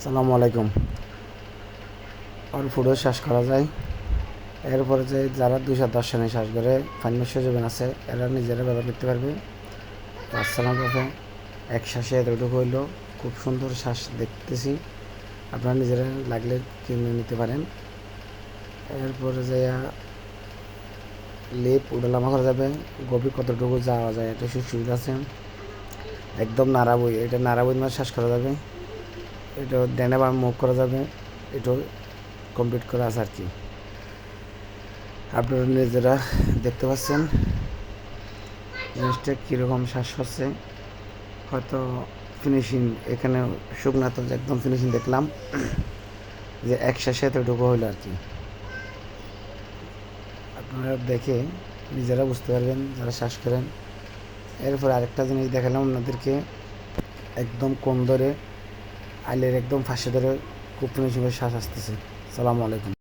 সালামু আলাইকুম। আর ফুডও শ্বাস করা যায়। এরপরে যে যারা 210 শ্বাস করে ফাইনাল সুযোগন আছে এরা নিজেরা ব্যবহার করতে পারবে। আসসালাম ভাবে এক শ্বাসে এতটুকু হইলো, খুব সুন্দর শ্বাস দেখতেছি। আপনারা নিজেরা লাগলে কিনে নিতে পারেন। এরপরে যে লেপ উঠালামা করা যাবে, গভীর কতটুকু যাওয়া যায় এটা সুবিধা আছে। একদম নাড়াবই, এটা নাড়াবই মানে শ্বাস করা যাবে। এটা ডেনে বা মুভ করা যাবে। এটাও কমপ্লিট করা আছে আর কি। আপনারা নিজেরা দেখতে পাচ্ছেন জিনিসটা কীরকম শ্বাস হচ্ছে। হয়তো ফিনিশিং এখানে শুকনা তো একদম ফিনিশিং দেখলাম যে এক শ্বাসে এতটুকু হইলো আর কি। আপনারা দেখে নিজেরা বুঝতে পারবেন যারা শ্বাস করেন। এরপর আরেকটা জিনিস দেখালাম আপনাদেরকে, একদম কোণ ধরে আইলের একদম ফাঁসে ধরে খুব ফিনিশিংয়ের শ্বাস আসতেছে। সালামু আলাইকুম।